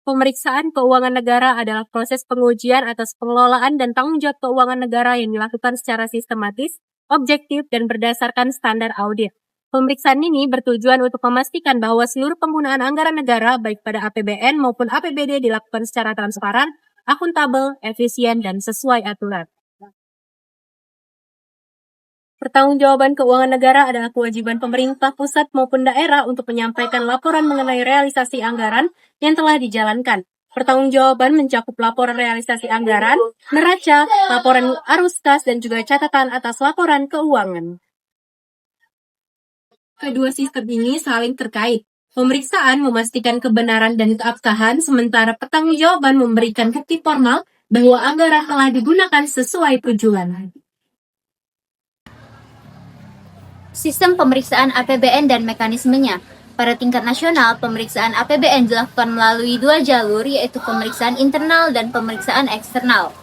Pemeriksaan keuangan negara adalah proses pengujian atas pengelolaan dan tanggung jawab keuangan negara yang dilakukan secara sistematis, objektif, dan berdasarkan standar audit. Pemeriksaan ini bertujuan untuk memastikan bahwa seluruh penggunaan anggaran negara, baik pada APBN maupun APBD, dilakukan secara transparan, akuntabel, efisien, dan sesuai aturan. Pertanggungjawaban keuangan negara adalah kewajiban pemerintah pusat maupun daerah untuk menyampaikan laporan mengenai realisasi anggaran yang telah dijalankan. Pertanggungjawaban mencakup laporan realisasi anggaran, neraca, laporan arus kas, dan juga catatan atas laporan keuangan. Kedua sistem ini saling terkait. Pemeriksaan memastikan kebenaran dan keabsahan, sementara pertanggungjawaban memberikan bukti formal bahwa anggaran telah digunakan sesuai tujuan. Sistem pemeriksaan APBN dan mekanismenya. Pada tingkat nasional, pemeriksaan APBN dilakukan melalui dua jalur, yaitu pemeriksaan internal dan pemeriksaan eksternal.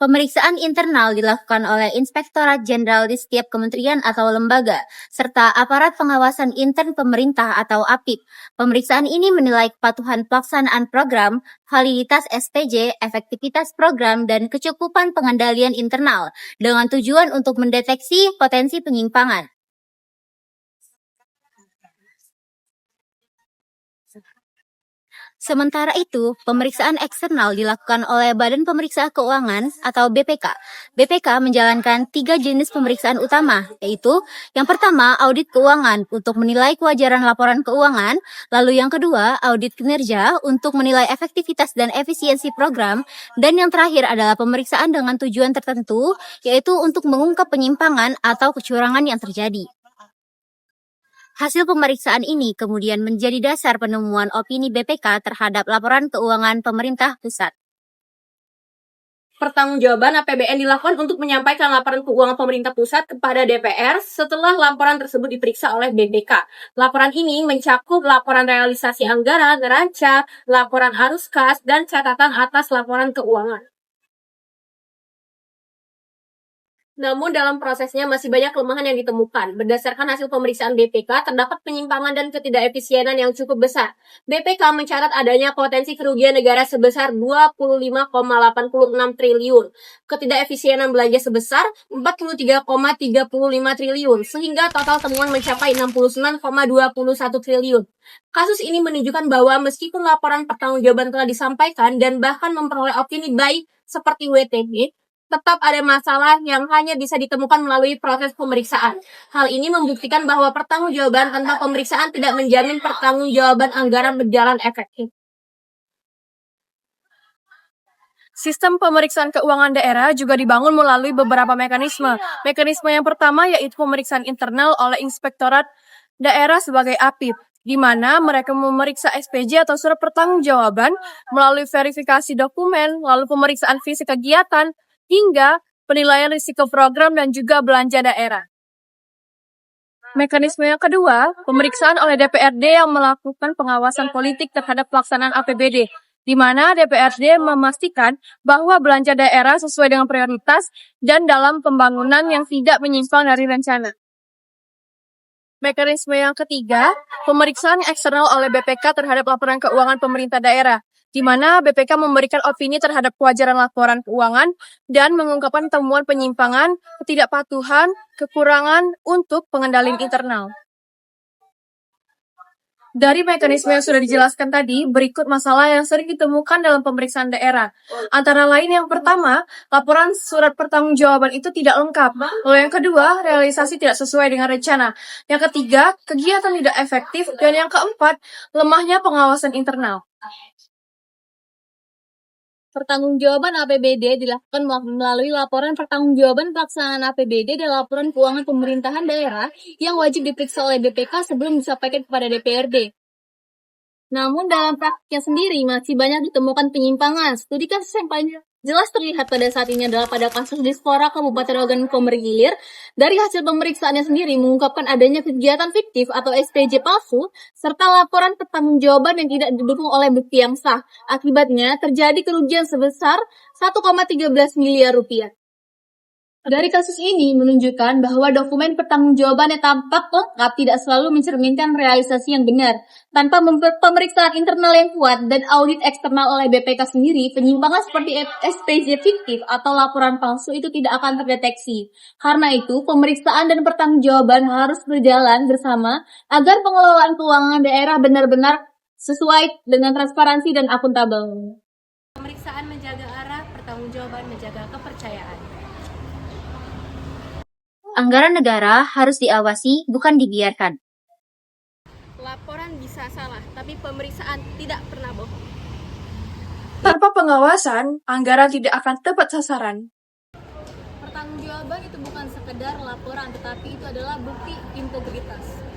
Pemeriksaan internal dilakukan oleh Inspektorat Jenderal di setiap kementerian atau lembaga, serta aparat pengawasan intern pemerintah atau APIP. Pemeriksaan ini menilai kepatuhan pelaksanaan program, validitas SPJ, efektivitas program, dan kecukupan pengendalian internal, dengan tujuan untuk mendeteksi potensi penyimpangan. Sementara itu, pemeriksaan eksternal dilakukan oleh Badan Pemeriksa Keuangan atau BPK. BPK menjalankan 3 jenis pemeriksaan utama, yaitu yang pertama, audit keuangan untuk menilai kewajaran laporan keuangan, lalu yang kedua, audit kinerja untuk menilai efektivitas dan efisiensi program, dan yang terakhir adalah pemeriksaan dengan tujuan tertentu, yaitu untuk mengungkap penyimpangan atau kecurangan yang terjadi. Hasil pemeriksaan ini kemudian menjadi dasar penemuan opini BPK terhadap laporan keuangan pemerintah pusat. Pertanggungjawaban APBN dilakukan untuk menyampaikan laporan keuangan pemerintah pusat kepada DPR setelah laporan tersebut diperiksa oleh BPK. Laporan ini mencakup laporan realisasi anggaran, neraca, laporan arus kas, dan catatan atas laporan keuangan. Namun dalam prosesnya masih banyak kelemahan yang ditemukan. Berdasarkan hasil pemeriksaan BPK, terdapat penyimpangan dan ketidakefisienan yang cukup besar. BPK mencatat adanya potensi kerugian negara sebesar 25,86 triliun, ketidakefisienan belanja sebesar 43,35 triliun, sehingga total temuan mencapai 69,21 triliun. Kasus ini menunjukkan bahwa meskipun laporan pertanggungjawaban telah disampaikan dan bahkan memperoleh opini baik seperti WTB, tetap ada masalah yang hanya bisa ditemukan melalui proses pemeriksaan. Hal ini membuktikan bahwa pertanggungjawaban tanpa pemeriksaan tidak menjamin pertanggungjawaban anggaran berjalan efektif. Sistem pemeriksaan keuangan daerah juga dibangun melalui beberapa mekanisme. Mekanisme yang pertama yaitu pemeriksaan internal oleh Inspektorat Daerah sebagai APIP, di mana mereka memeriksa SPJ atau surat pertanggungjawaban melalui verifikasi dokumen, lalu pemeriksaan fisik kegiatan, hingga penilaian risiko program dan juga belanja daerah. Mekanisme yang kedua, pemeriksaan oleh DPRD yang melakukan pengawasan politik terhadap pelaksanaan APBD, di mana DPRD memastikan bahwa belanja daerah sesuai dengan prioritas dan dalam pembangunan yang tidak menyimpang dari rencana. Mekanisme yang ketiga, pemeriksaan eksternal oleh BPK terhadap laporan keuangan pemerintah daerah, di mana BPK memberikan opini terhadap kewajaran laporan keuangan dan mengungkapkan temuan penyimpangan, ketidakpatuhan, kekurangan untuk pengendalian internal. Dari mekanisme yang sudah dijelaskan tadi, berikut masalah yang sering ditemukan dalam pemeriksaan daerah. Antara lain yang pertama, laporan surat pertanggungjawaban itu tidak lengkap. Lalu yang kedua, realisasi tidak sesuai dengan rencana. Yang ketiga, kegiatan tidak efektif. Dan yang keempat, lemahnya pengawasan internal. Pertanggungjawaban APBD dilakukan melalui laporan pertanggungjawaban pelaksanaan APBD dan laporan keuangan pemerintahan daerah yang wajib diperiksa oleh BPK sebelum disampaikan kepada DPRD. Namun dalam praktiknya sendiri masih banyak ditemukan penyimpangan. Studi kasus yang paling jelas terlihat pada saat ini adalah pada kasus Dispora Kabupaten Ogan Komering Ilir. Dari hasil pemeriksaannya sendiri mengungkapkan adanya kegiatan fiktif atau SPJ palsu serta laporan pertanggungjawaban yang tidak didukung oleh bukti yang sah. Akibatnya terjadi kerugian sebesar 1,13 miliar rupiah. Dari kasus ini menunjukkan bahwa dokumen pertanggungjawaban yang tampak lengkap tidak selalu mencerminkan realisasi yang benar. Tanpa pemeriksaan internal yang kuat dan audit eksternal oleh BPK sendiri, penyimpangan seperti SPJ fiktif atau laporan palsu itu tidak akan terdeteksi. Karena itu, pemeriksaan dan pertanggungjawaban harus berjalan bersama agar pengelolaan keuangan daerah benar-benar sesuai dengan transparansi dan akuntabel. Pemeriksaan menjaga arah, pertanggungjawaban menjaga kepercayaan. Anggaran negara harus diawasi, bukan dibiarkan. Laporan bisa salah, tapi pemeriksaan tidak pernah bohong. Tanpa pengawasan, anggaran tidak akan tepat sasaran. Pertanggungjawaban itu bukan sekedar laporan, tetapi itu adalah bukti integritas.